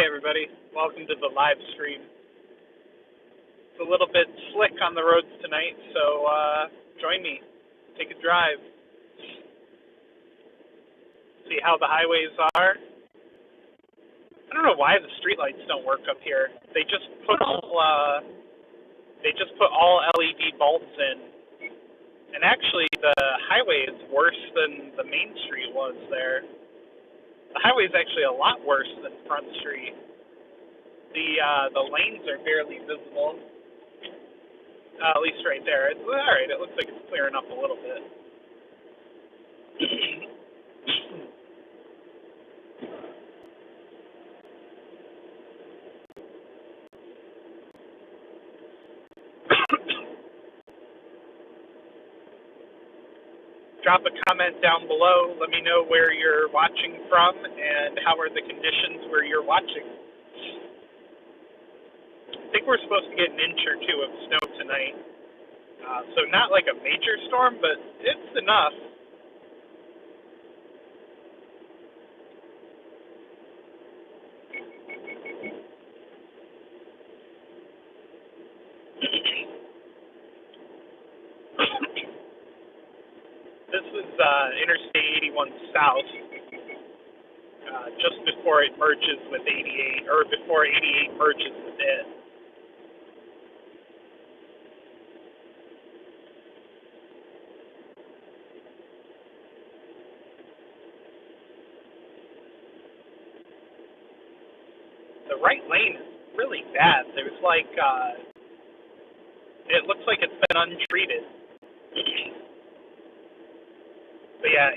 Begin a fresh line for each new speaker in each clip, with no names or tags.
everybody. Welcome to the live stream. It's a little bit slick on the roads tonight, so join me. Take a drive. See how the highways are. I don't know why the streetlights don't work up here. They just put all LED bulbs in, and actually the highway is worse than the main street was there. The highway is actually a lot worse than Front Street. The lanes are barely visible. At least right there. It's all right. It looks like it's clearing up a little bit. Drop a comment down below. Let me know where you're watching from and how are the conditions where you're watching. I think we're supposed to get an inch or two of snow tonight. So not like a major storm, but it's enough. This is Interstate 81 South, just before it merges with 88, or before 88 merges with it. The right lane is really bad. There's like, it looks like it's been untreated. But yeah,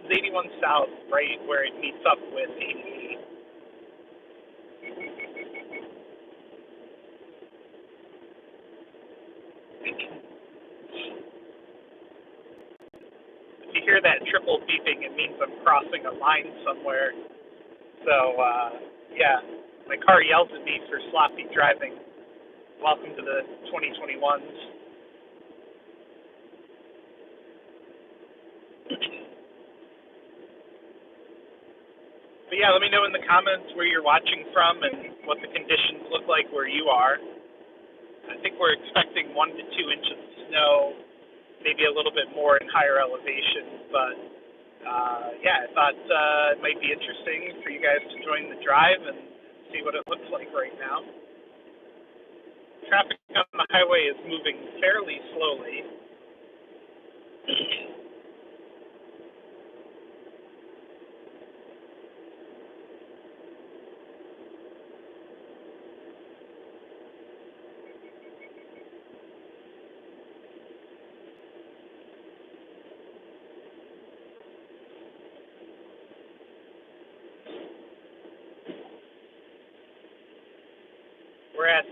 81 South, right where it meets up with 88. If you hear that triple beeping, it means I'm crossing a line somewhere. So, yeah, my car yells at me for sloppy driving. Welcome to the 2021s. But yeah, let me know in the comments where you're watching from and what the conditions look like where you are. I think we're expecting 1 to 2 inches of snow, maybe a little bit more in higher elevations. But yeah, I thought it might be interesting for you guys to join the drive and see what it looks like right now. Traffic on the highway is moving fairly slowly. We're at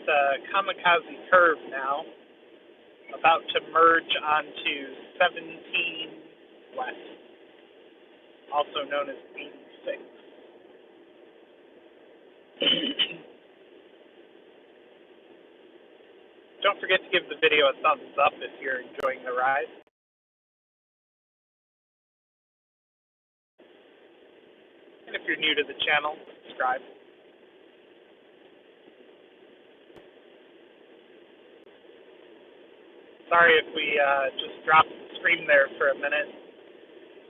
Kamikaze Curve now, about to merge onto 17 West, also known as 86. Don't forget to give the video a thumbs up if you're enjoying the ride. And if you're new to the channel, subscribe. Sorry if we just dropped the stream there for a minute.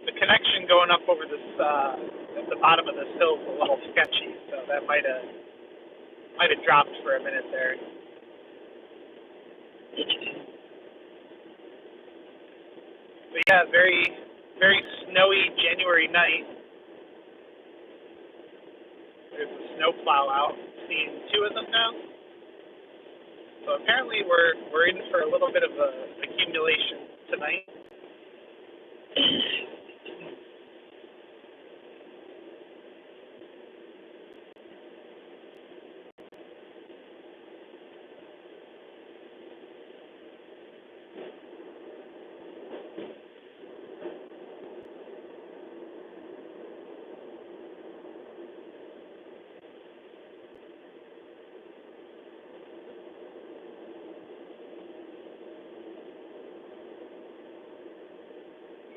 The connection going up over this at the bottom of this hill is a little sketchy, so that might have dropped for a minute there. But yeah, very snowy January night. There's a snowplow out. Seeing 2 of them now. So apparently we're in for a little bit of a accumulation tonight.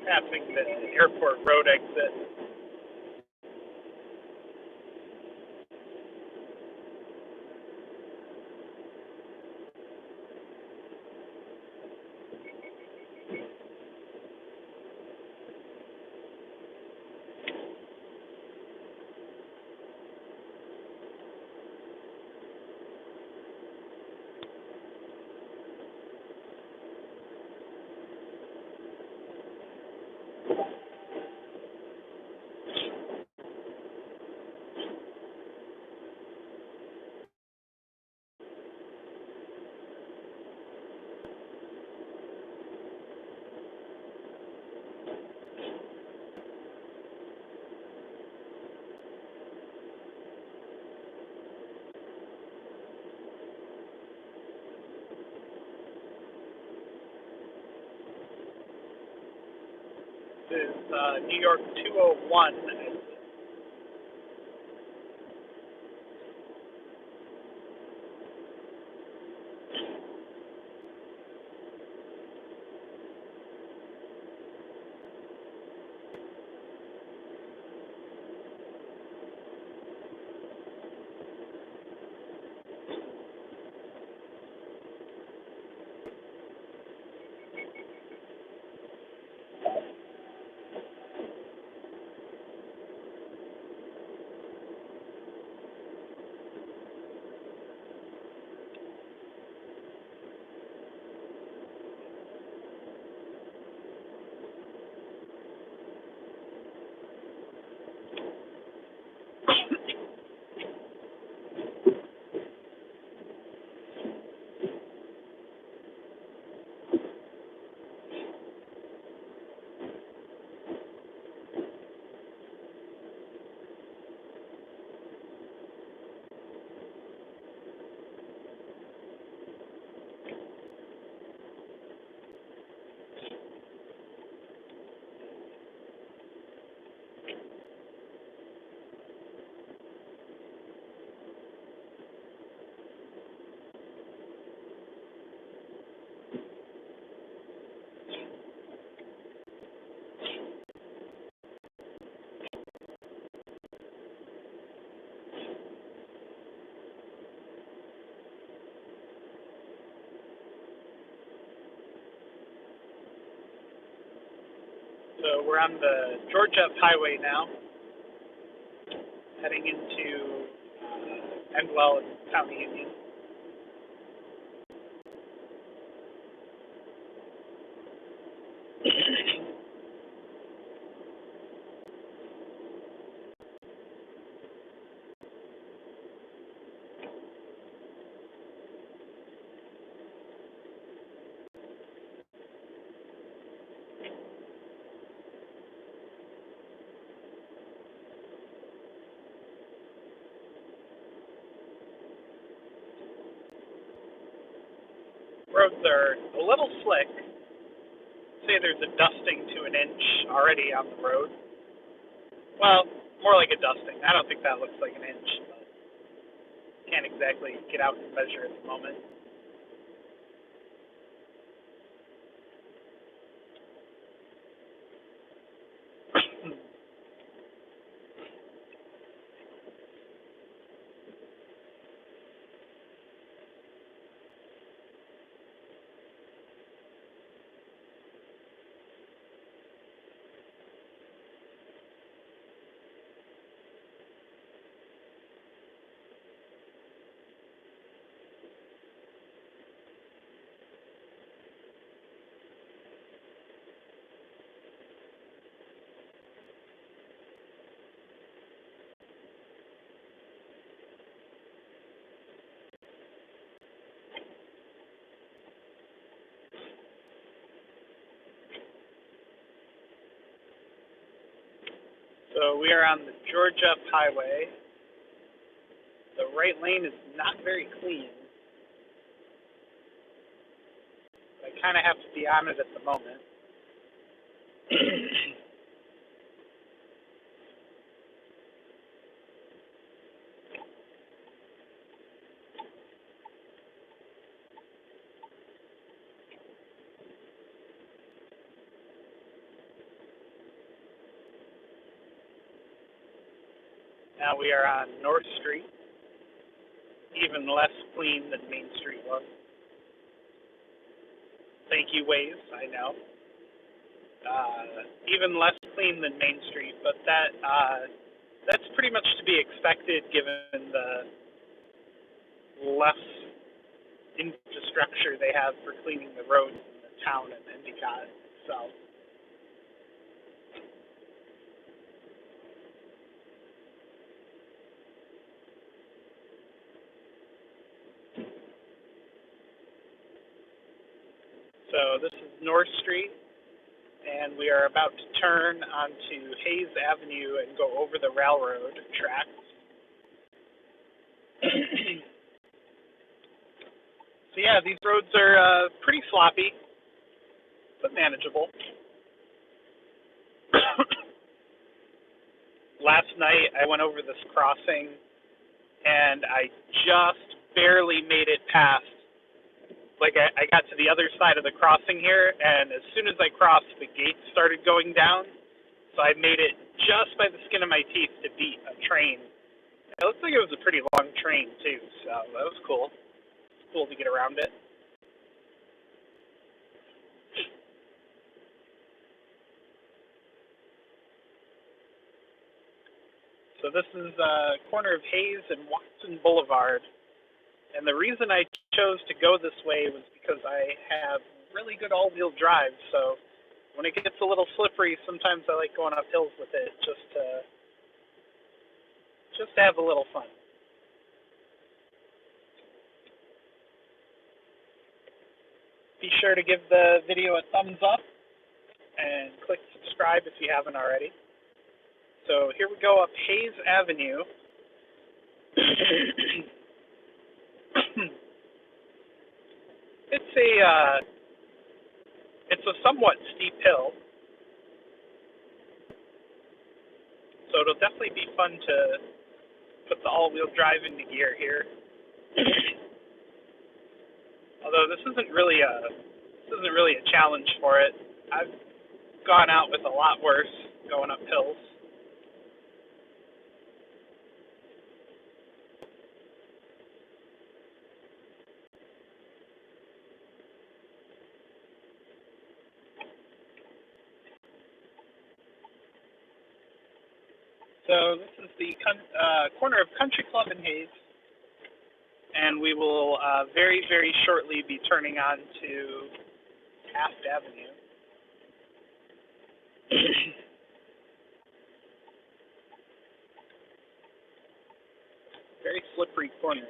Passing the airport road exit. This is New York 201. So we're on the Georgia Highway now, heading into Endwell and County Union. Roads are a little slick. Say there's a dusting to an inch already on the road. Well, more like a dusting. I don't think that looks like an inch, but can't exactly get out and measure at the moment. So we are on the Georgia Highway. The right lane is not very clean. I kind of have to be on it at the moment. Now we are on North Street, even less clean than Main Street was. Thank you, Waze, I know. Even less clean than Main Street, but that's pretty much to be expected given the less infrastructure they have for cleaning the roads in the town of Endicott. So this is North Street, and we are about to turn onto Hayes Avenue and go over the railroad tracks. So yeah, these roads are pretty sloppy, but manageable. last night I went over this crossing and I just barely made it past. Like I got to the other side of the crossing here, and as soon as I crossed, the gates started going down. So I made it just by the skin of my teeth to beat a train. It looks like it was a pretty long train too, so that was cool. Cool to get around it. So this is a corner of Hayes and Watson Boulevard. And the reason I chose to go this way was because I have really good all-wheel drive. So when it gets a little slippery, sometimes I like going up hills with it just to have a little fun. Be sure to give the video a thumbs up and click subscribe if you haven't already. So here we go up Hayes Avenue. It's a somewhat steep hill, so it'll definitely be fun to put the all-wheel drive into gear here. Although this isn't really a challenge for it. I've gone out with a lot worse going up hills. So this is the corner of Country Club in Hayes, and we will very, very shortly be turning on to Taft Avenue. Very slippery corner.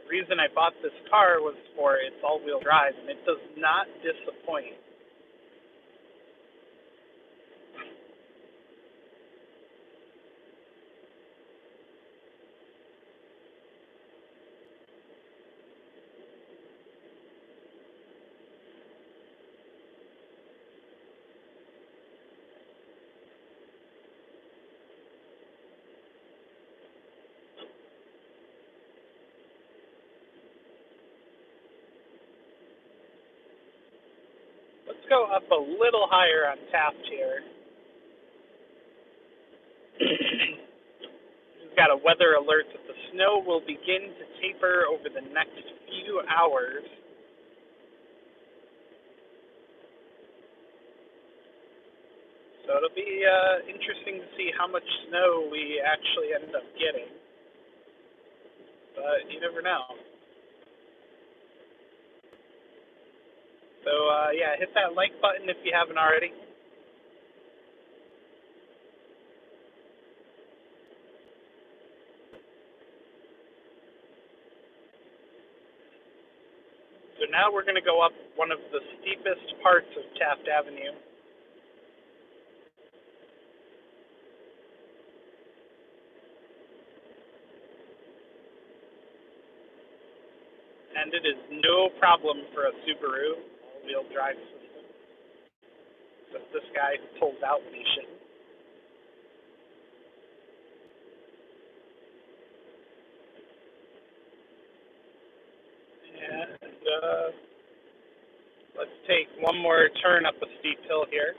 The reason I bought this car was for its all-wheel drive, and it does not disappoint. Let's go up a little higher on Taft here. We've got a weather alert that the snow will begin to taper over the next few hours. So it'll be interesting to see how much snow we actually end up getting. But you never know. So yeah, hit that like button if you haven't already. So now we're going to go up one of the steepest parts of Taft Avenue. And it is no problem for a Subaru all-wheel drive system. Just this guy who pulls out when he shouldn't. And let's take one more turn up a steep hill here.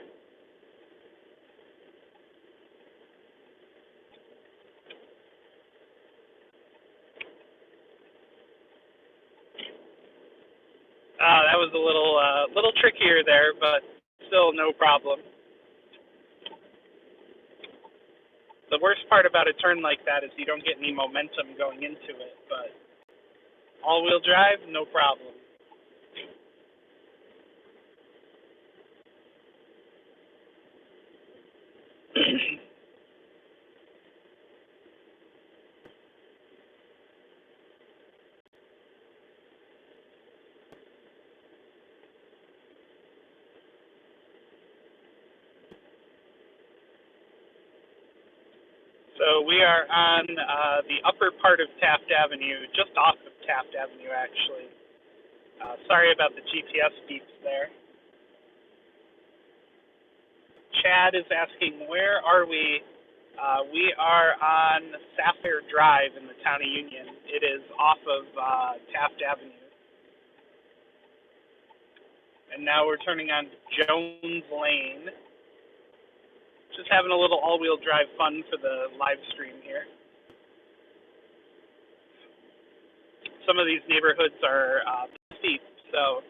That was a little trickier there, but still no problem. The worst part about a turn like that is you don't get any momentum going into it, but all-wheel drive, no problem. So we are on the upper part of Taft Avenue, just off of Taft Avenue, actually. Sorry about the GPS beeps there. Chad is asking, where are we? We are on Sapphire Drive in the town of Union. It is off of Taft Avenue. And now we're turning on Jones Lane. Just having a little all-wheel drive fun for the live stream here. Some of these neighborhoods are steep, so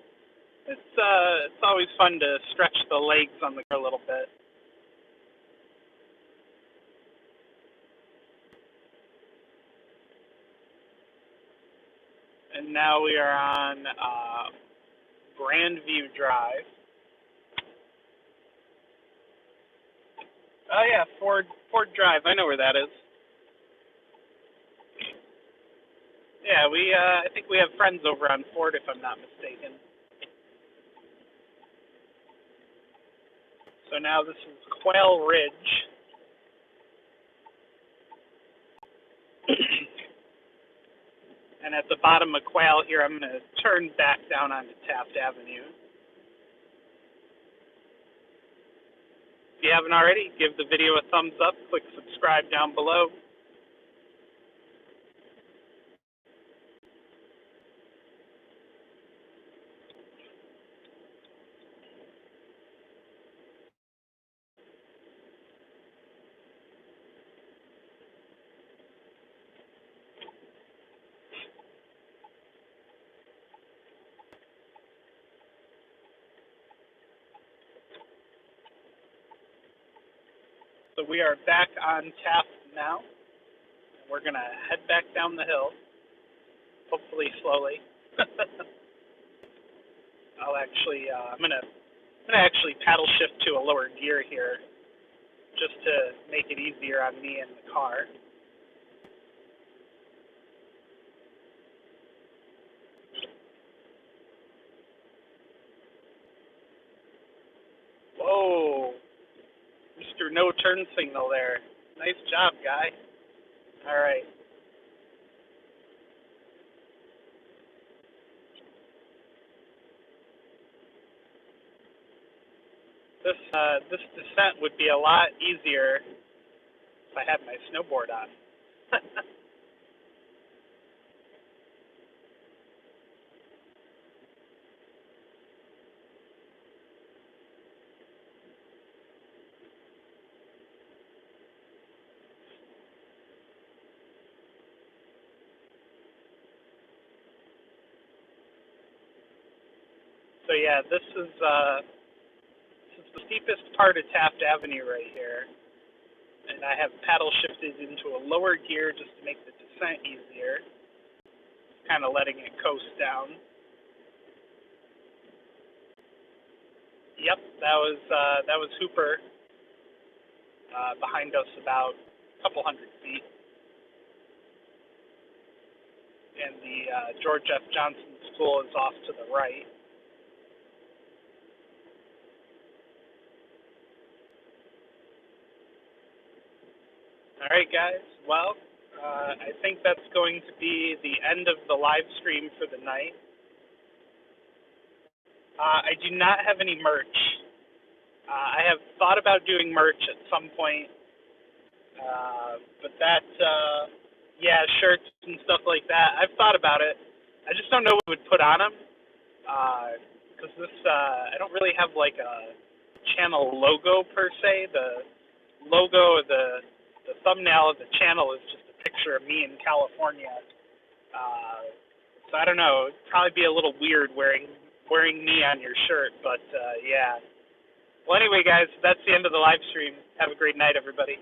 it's always fun to stretch the legs on the car a little bit. And now we are on Grandview Drive. Oh yeah, Ford Drive. I know where that is. Yeah, I think we have friends over on Ford, if I'm not mistaken. So now this is Quail Ridge. And at the bottom of Quail here, I'm going to turn back down onto Taft Avenue. If you haven't already, give the video a thumbs up, click subscribe down below. So we are back on Taft now. We're going to head back down the hill, hopefully slowly. I'm going to actually paddle shift to a lower gear here just to make it easier on me and the car. Whoa, Mr. No Turn Signal there. Nice job, guy. All right. This descent would be a lot easier if I had my snowboard on. So yeah, this is the steepest part of Taft Avenue right here, and I have paddle shifted into a lower gear just to make the descent easier, kind of letting it coast down. Yep, that was Hooper behind us about a couple hundred feet, and the George F. Johnson School is off to the right. All right, guys. Well, I think that's going to be the end of the live stream for the night. I do not have any merch. I have thought about doing merch at some point, but yeah, shirts and stuff like that. I've thought about it. I just don't know what I would put on them, because I don't really have like a channel logo per se. The logo, the thumbnail of the channel is just a picture of me in California. So I don't know. It'd probably be a little weird wearing me on your shirt, but yeah. Well, anyway, guys, that's the end of the live stream. Have a great night, everybody.